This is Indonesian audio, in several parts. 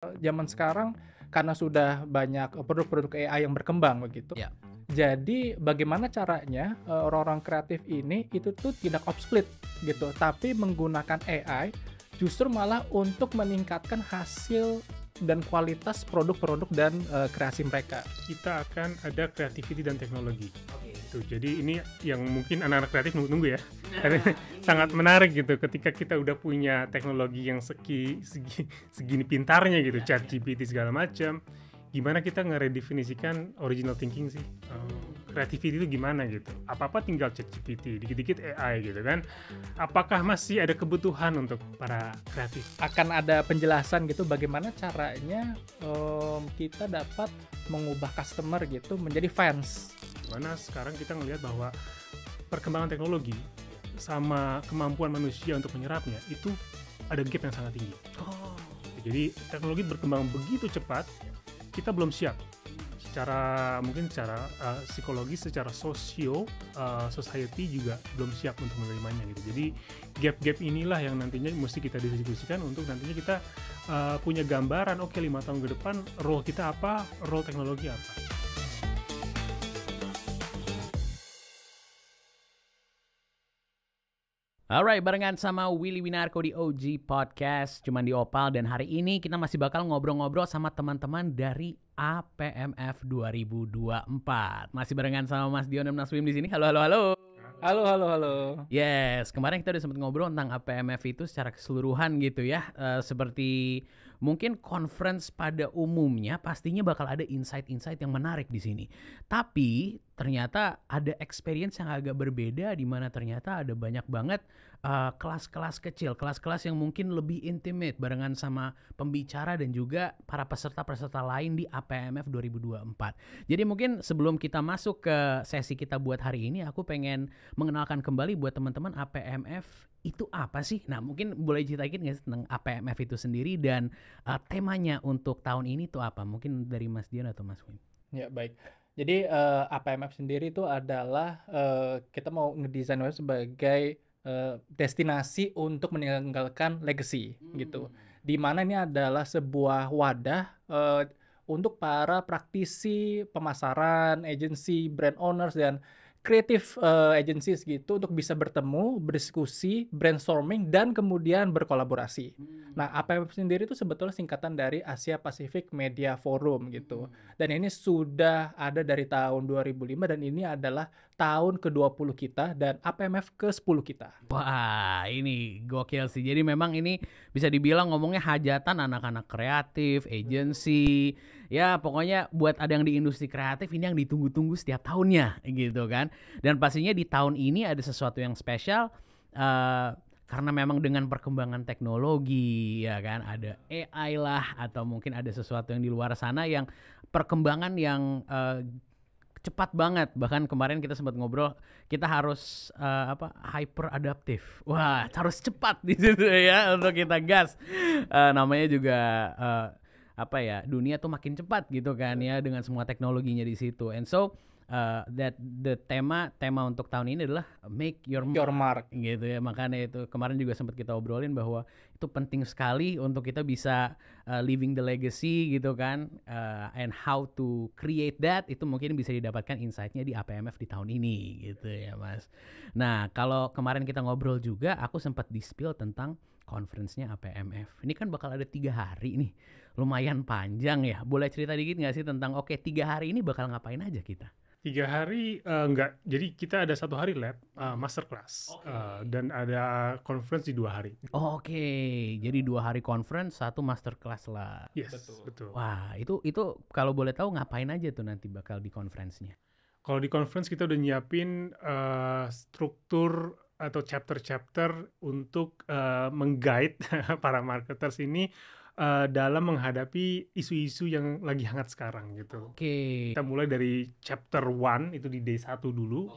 Zaman sekarang karena sudah banyak produk-produk AI yang berkembang begitu. Ya. Jadi bagaimana caranya, orang-orang kreatif ini itu tuh tidak obsolete gitu, tapi menggunakan AI justru malah untuk meningkatkan hasil dan kualitas produk-produk dan, kreasi mereka. Kita akan ada creativity dan teknologi. Oke. Tuh, jadi ini yang mungkin anak-anak kreatif nunggu-nunggu ya. Karena sangat menarik gitu ketika kita udah punya teknologi yang segini pintarnya gitu, ChatGPT segala macam. Gimana kita ngeredefinisikan original thinking sih? Creativity itu gimana gitu? Apa-apa tinggal ChatGPT, dikit-dikit AI gitu kan? Apakah masih ada kebutuhan untuk para kreatif? Akan ada penjelasan gitu bagaimana caranya, kita dapat mengubah customer gitu menjadi fans. Dimana sekarang kita ngelihat bahwa perkembangan teknologi sama kemampuan manusia untuk menyerapnya itu ada gap yang sangat tinggi. Oh. Jadi teknologi berkembang begitu cepat, kita belum siap mungkin secara psikologis, secara society juga belum siap untuk menerimanya gitu. Jadi gap-gap inilah yang nantinya mesti kita diskusikan untuk nantinya kita punya gambaran, oke 5 tahun ke depan role kita apa, role teknologi apa. Alright, barengan sama Willy Winarko di OG Podcast, cuman di Opal, dan hari ini kita masih bakal ngobrol-ngobrol sama teman-teman dari APMF 2024. Masih barengan sama Mas Dion dan Mas Wim di sini. Halo, halo, halo. Halo halo halo. Yes, kemarin kita udah sempat ngobrol tentang APMF itu secara keseluruhan gitu ya. Seperti mungkin conference pada umumnya pastinya bakal ada insight-insight yang menarik di sini. Tapi ternyata ada experience yang agak berbeda di mana ternyata ada banyak banget kelas-kelas kecil, kelas-kelas yang mungkin lebih intimate barengan sama pembicara dan juga para peserta-peserta lain di APMF 2024. Jadi mungkin sebelum kita masuk ke sesi kita buat hari ini, aku pengen mengenalkan kembali buat teman-teman APMF itu apa sih? Nah, mungkin boleh ceritain nggak sih tentang APMF itu sendiri dan temanya untuk tahun ini tuh apa? Mungkin dari Mas Dion atau Mas Wim. Ya, baik. Jadi, APMF sendiri itu adalah, kita mau ngedesain sebagai, destinasi untuk meninggalkan legacy gitu. Di mana ini adalah sebuah wadah, untuk para praktisi pemasaran, agency, brand owners, dan creative, agencies gitu untuk bisa bertemu, berdiskusi, brainstorming, dan kemudian berkolaborasi. Nah, APMF sendiri itu sebetulnya singkatan dari Asia Pacific Media Forum gitu. Dan ini sudah ada dari tahun 2005 dan ini adalah tahun ke-20 kita dan APMF ke-10 kita. Wah, ini gokil sih. Jadi memang ini bisa dibilang ngomongnya hajatan anak-anak kreatif, agency. Ya pokoknya buat ada yang di industri kreatif ini yang ditunggu-tunggu setiap tahunnya gitu kan. Dan pastinya di tahun ini ada sesuatu yang spesial karena memang dengan perkembangan teknologi ya kan, ada AI lah atau mungkin ada sesuatu yang di luar sana yang perkembangan yang cepat banget. Bahkan kemarin kita sempat ngobrol, kita harus hyper adaptif. Wah, harus cepat di situ ya untuk kita gas. Namanya juga dunia tuh makin cepat gitu kan ya dengan semua teknologinya di situ. And so that the tema untuk tahun ini adalah make your mark gitu ya. Makanya itu kemarin juga sempat kita obrolin bahwa itu penting sekali untuk kita bisa living the legacy gitu kan, and how to create that itu mungkin bisa didapatkan insight-nya di APMF di tahun ini gitu ya Mas. Nah kalau kemarin kita ngobrol juga aku sempat di-spill tentang conference-nya APMF. Ini kan bakal ada 3 hari nih, lumayan panjang ya. Boleh cerita dikit nggak sih tentang 3 hari ini bakal ngapain aja kita? 3 hari enggak, jadi kita ada 1 hari lab, masterclass, dan ada conference di 2 hari. Oke, jadi 2 hari conference, 1 masterclass lah. Yes, betul. Wah, itu kalau boleh tahu ngapain aja tuh nanti bakal di conference-nya? Kalau di conference kita udah nyiapin struktur atau chapter-chapter untuk meng-guide para marketers ini dalam menghadapi isu-isu yang lagi hangat sekarang gitu. Oke. Kita mulai dari chapter 1 itu di day 1 dulu.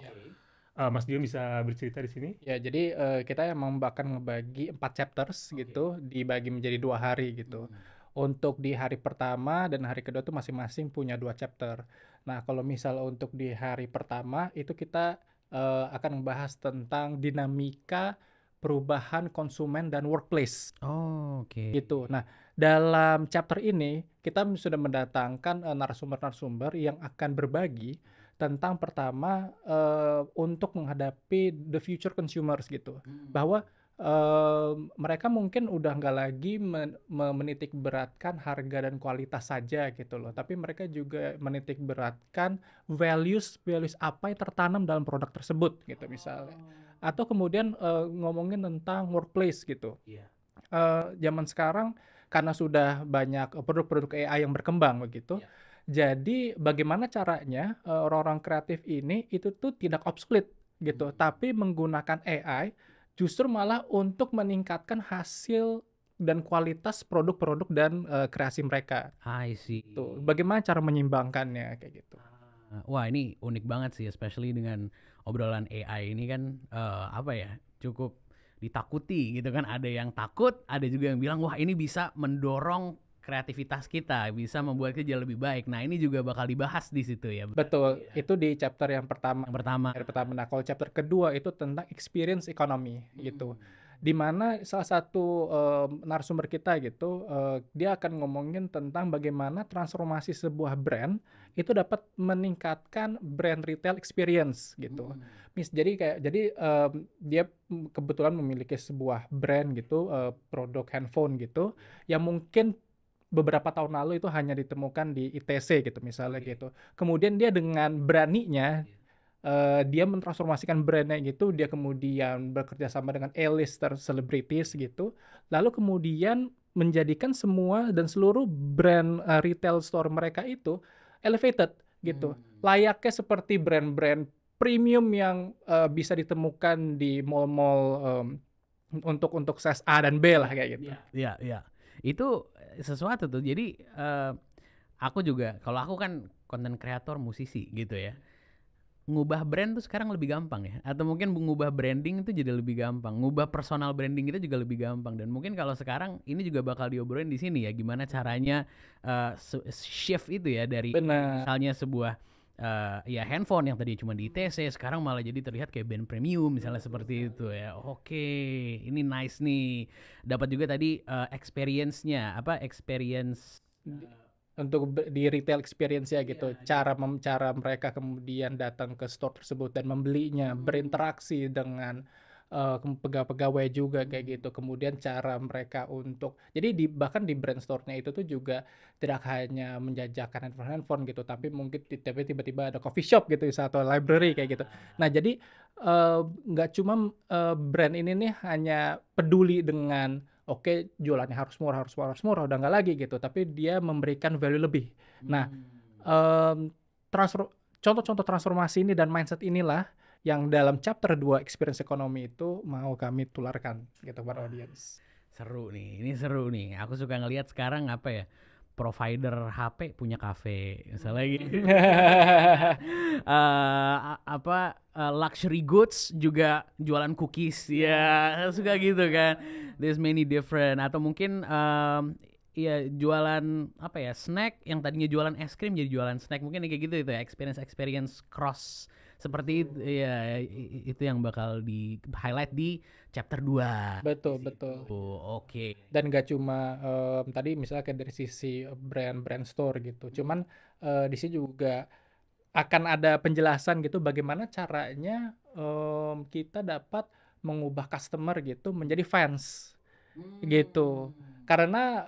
Mas Dion bisa bercerita di sini? Ya, jadi kita emang bahkan ngebagi 4 chapters gitu, dibagi menjadi 2 hari gitu. Untuk di hari pertama dan hari kedua tuh masing-masing punya 2 chapter. Nah, kalau misal untuk di hari pertama itu kita akan membahas tentang dinamika perubahan konsumen dan workplace Oh, oke. gitu. Nah, dalam chapter ini kita sudah mendatangkan narasumber-narasumber yang akan berbagi tentang pertama untuk menghadapi the future consumers gitu, bahwa mereka mungkin udah nggak lagi menitik beratkan harga dan kualitas saja gitu loh, tapi mereka juga menitik beratkan values apa yang tertanam dalam produk tersebut gitu misalnya. Atau kemudian ngomongin tentang workplace gitu. Iya. Zaman sekarang karena sudah banyak produk-produk AI yang berkembang begitu, jadi bagaimana caranya orang-orang kreatif ini itu tuh tidak obsolete gitu, tapi menggunakan AI justru malah untuk meningkatkan hasil dan kualitas produk-produk dan kreasi mereka. I see. Tuh, bagaimana cara menyimbangkannya kayak gitu. Wah, ini unik banget sih, especially dengan obrolan AI ini kan apa ya, cukup ditakuti gitu kan. Ada yang takut, ada juga yang bilang wah ini bisa mendorong kreativitas kita, bisa membuat kerja lebih baik. Nah, ini juga bakal dibahas di situ ya. Betul, itu di chapter yang pertama. Yang pertama. Nah, kalau chapter kedua itu tentang experience economy gitu. Di mana salah satu narasumber kita gitu, dia akan ngomongin tentang bagaimana transformasi sebuah brand itu dapat meningkatkan brand retail experience gitu. Jadi dia kebetulan memiliki sebuah brand gitu, produk handphone gitu, yang mungkin beberapa tahun lalu itu hanya ditemukan di ITC gitu misalnya gitu. Kemudian dia dengan beraninya dia mentransformasikan brandnya gitu, dia kemudian bekerja sama dengan A-lister celebrities gitu, lalu kemudian menjadikan semua dan seluruh brand retail store mereka itu elevated gitu, layaknya seperti brand-brand premium yang bisa ditemukan di mall-mall untuk size A dan B lah kayak gitu. Iya. Itu sesuatu tuh. Jadi aku juga, kalau aku kan content creator, musisi gitu ya. Ngubah brand tuh sekarang lebih gampang ya. Atau mungkin mengubah branding itu jadi lebih gampang. Ngubah personal branding itu juga lebih gampang. Dan mungkin kalau sekarang ini juga bakal diobrolin di sini ya, gimana caranya shift itu ya dari misalnya sebuah ya handphone yang tadi cuma di ITC sekarang malah jadi terlihat kayak band premium misalnya seperti itu ya. Oke, ini nice nih. Dapat juga tadi experience-nya, experience untuk di retail experience ya gitu, cara mereka kemudian datang ke store tersebut dan membelinya, berinteraksi dengan pegawai juga kayak gitu. Kemudian cara mereka untuk, jadi bahkan di brand store-nya itu tuh juga tidak hanya menjajakan handphone gitu, tapi mungkin tiba-tiba ada coffee shop gitu atau library kayak gitu. Nah, jadi nggak cuma brand ini nih hanya peduli dengan oke, jualannya harus murah, udah nggak lagi gitu, tapi dia memberikan value lebih. Nah, contoh-contoh transformasi ini dan mindset inilah yang dalam chapter 2 experience economy itu mau kami tularkan gitu para audiens. Seru nih, ini seru nih. Aku suka ngelihat sekarang provider HP punya kafe misalnya gitu. Luxury goods juga jualan cookies ya, suka gitu kan. There's many different, atau mungkin jualan snack yang tadinya jualan es krim jadi jualan snack, mungkin kayak gitu itu ya, experience cross seperti itu ya, itu yang bakal di highlight di chapter 2. Betul. Oke. Dan gak cuma tadi misalnya kayak dari sisi brand store gitu, cuman di sini juga akan ada penjelasan gitu bagaimana caranya kita dapat mengubah customer gitu menjadi fans gitu. Karena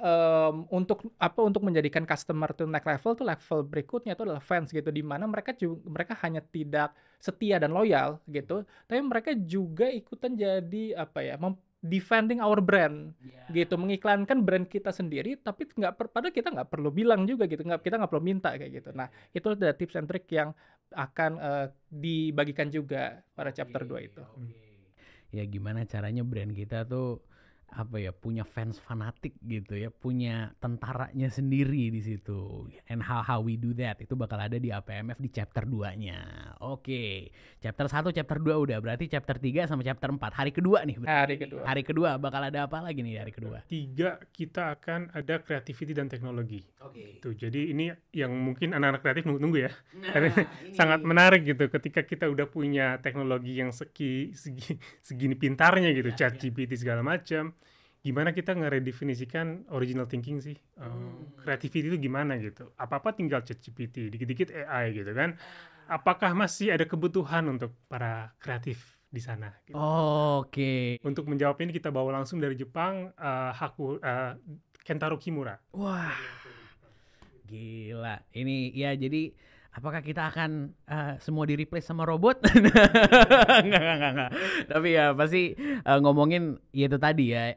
untuk menjadikan customer itu naik level tuh, level berikutnya itu adalah fans gitu, di mana mereka hanya tidak setia dan loyal gitu, tapi mereka juga ikutan jadi defending our brand gitu, mengiklankan brand kita sendiri, tapi padahal kita nggak perlu bilang juga gitu, kita nggak perlu minta kayak gitu. Nah, itu ada tips and trick yang akan dibagikan juga pada chapter 2 itu. Ya gimana caranya brand kita tuh punya fans fanatik gitu ya, punya tentaranya sendiri di situ. And how we do that itu bakal ada di APMF di chapter 2-nya. Oke. Chapter 1, chapter 2 udah, berarti chapter 3 sama chapter 4. Hari kedua nih. Hari kedua bakal ada apa lagi nih hari kedua? 3 kita akan ada creativity dan teknologi. Tuh, jadi ini yang mungkin anak-anak kreatif nunggu ya. Karena sangat menarik gitu ketika kita udah punya teknologi yang segini pintarnya gitu, ChatGPT segala macam. gimana kita ngeredefinisikan original thinking sih, creativity itu gimana gitu. Apa-apa tinggal ChatGPT, dikit-dikit AI gitu kan. Apakah masih ada kebutuhan untuk para kreatif di sana? Gitu. Oke. Untuk menjawab ini kita bawa langsung dari Jepang, Kentaro Kimura. Wah, gila. Ini ya jadi apakah kita akan semua di replace sama robot? Enggak. Tapi ya pasti ngomongin ya itu tadi ya,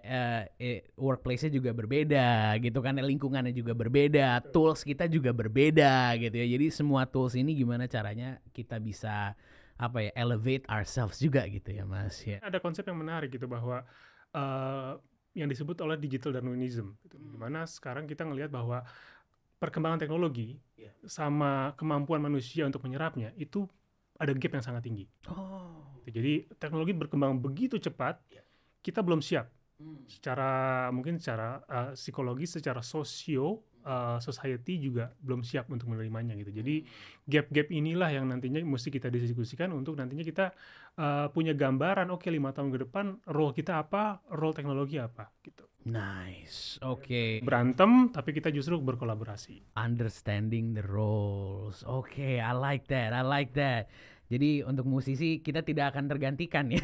workplace-nya juga berbeda gitu kan, lingkungannya juga berbeda, tools kita juga berbeda gitu ya. Jadi semua tools ini gimana caranya kita bisa apa ya, elevate ourselves juga gitu ya Mas ya. Ada konsep yang menarik gitu bahwa yang disebut oleh digital Darwinism gitu. Dimana sekarang kita ngelihat bahwa perkembangan teknologi sama kemampuan manusia untuk menyerapnya itu ada gap yang sangat tinggi. Jadi teknologi berkembang begitu cepat, kita belum siap mungkin secara psikologis, secara society juga belum siap untuk menerimanya gitu. Jadi gap-gap inilah yang nantinya mesti kita diskusikan untuk nantinya kita punya gambaran, oke 5 tahun ke depan role kita apa, role teknologi apa gitu. Nice, oke. Berantem tapi kita justru berkolaborasi. Understanding the roles. Oke, I like that. Jadi untuk musisi kita tidak akan tergantikan ya.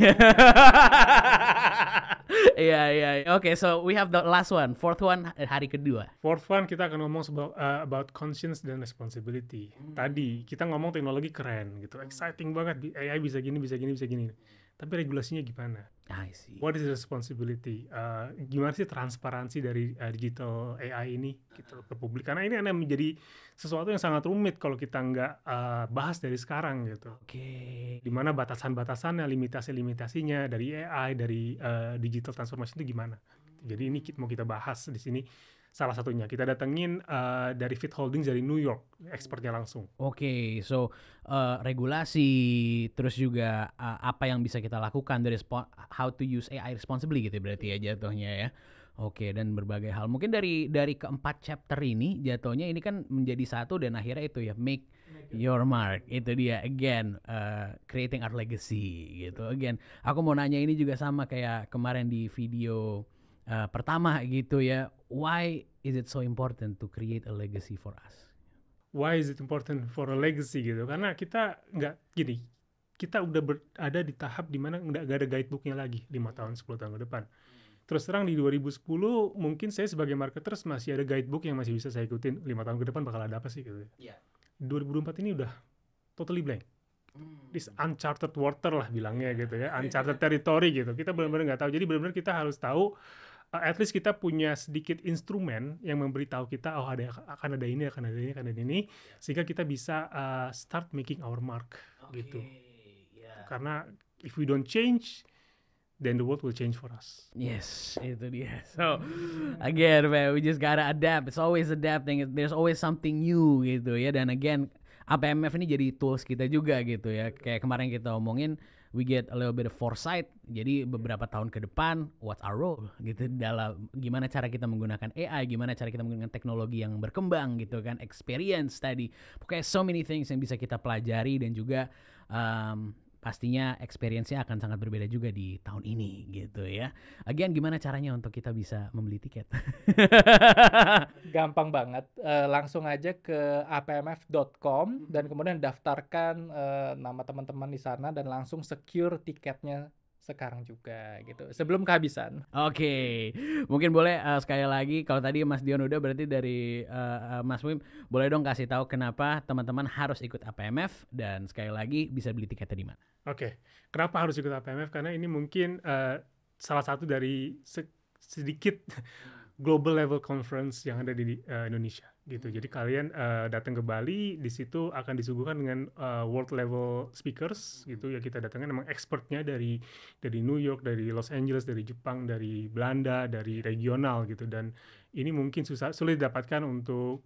Iya. Oke, so we have the last one, fourth one, hari kedua. Fourth one kita akan ngomong about conscience dan responsibility. Tadi kita ngomong teknologi keren gitu, exciting banget, AI bisa gini. Tapi regulasinya gimana? I see. What is the responsibility? Gimana sih transparansi dari digital AI ini gitu ke publik? Karena ini akan menjadi sesuatu yang sangat rumit kalau kita nggak bahas dari sekarang gitu. Oke. Di mana batasan-batasannya, limitasi-limitasinya dari AI, dari digital transformation itu gimana? Jadi ini mau kita bahas di sini. Salah satunya kita datengin dari Fit Holdings dari New York, expertnya langsung. Oke, so regulasi, terus juga apa yang bisa kita lakukan dari how to use AI responsibly gitu berarti ya jatuhnya ya. Oke, dan berbagai hal. Mungkin dari keempat chapter ini jatuhnya ini kan menjadi satu dan akhirnya itu ya make your mark. Itu dia again creating our legacy gitu. Again, aku mau nanya ini juga sama kayak kemarin di video pertama gitu ya. Why is it so important to create a legacy for us? Why is it important for a legacy gitu? Karena kita nggak gini, kita udah ada di tahap dimana nggak ada guidebooknya lagi 5 tahun 10 tahun ke depan. Terus terang di 2010 mungkin saya sebagai marketers masih ada guidebook yang masih bisa saya ikutin 5 tahun ke depan bakal ada apa sih gitu. 2024 ini udah totally blank. This uncharted water lah bilangnya gitu ya, uncharted territory gitu. Kita benar-benar nggak tahu. Jadi benar-benar kita harus tahu. At least kita punya sedikit instrumen yang memberitahu kita akan ada ini, sehingga kita bisa start making our mark gitu. Karena if we don't change, then the world will change for us. Yes, itu dia. So again, man, we just gotta adapt. It's always adapting. There's always something new gitu ya. Dan again, APMF ini jadi tools kita juga gitu ya. Kayak kemarin kita omongin, we get a little bit of foresight. Jadi beberapa tahun ke depan, what's our role gitu dalam gimana cara kita menggunakan AI, gimana cara kita menggunakan teknologi yang berkembang gitu kan, experience tadi. Pokoknya so many things yang bisa kita pelajari dan juga pastinya experience-nya akan sangat berbeda juga di tahun ini gitu ya. Again, gimana caranya untuk kita bisa membeli tiket? Gampang banget, langsung aja ke apmf.com dan kemudian daftarkan nama teman-teman di sana dan langsung secure tiketnya sekarang juga gitu, sebelum kehabisan. Oke, mungkin boleh sekali lagi kalau tadi Mas Dion udah, berarti dari Mas Wim boleh dong kasih tahu kenapa teman-teman harus ikut APMF dan sekali lagi bisa beli tiketnya di mana? Oke, kenapa harus ikut APMF? Karena ini mungkin salah satu dari sedikit global level conference yang ada di Indonesia gitu. Jadi kalian datang ke Bali, di situ akan disuguhkan dengan world level speakers gitu ya. Kita datangkan memang expertnya dari New York, dari Los Angeles, dari Jepang, dari Belanda, dari regional gitu. Dan ini mungkin sulit didapatkan untuk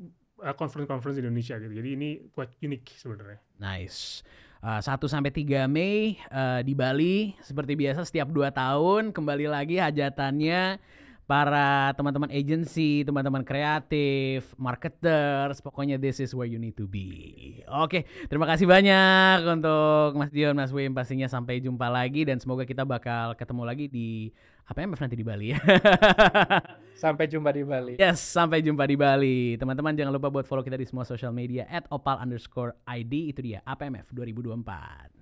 conference Indonesia gitu. Jadi ini quite unique sebenarnya. Nice. 1-3 Mei di Bali, seperti biasa setiap 2 tahun kembali lagi hajatannya para teman-teman agency, teman-teman kreatif, marketers, pokoknya this is where you need to be. Oke, terima kasih banyak untuk Mas Dion, Mas Wim, pastinya sampai jumpa lagi dan semoga kita bakal ketemu lagi di APMF nanti di Bali ya. Sampai jumpa di Bali. Yes, sampai jumpa di Bali. Teman-teman jangan lupa buat follow kita di semua social media @opal_id. Itu dia APMF 2024.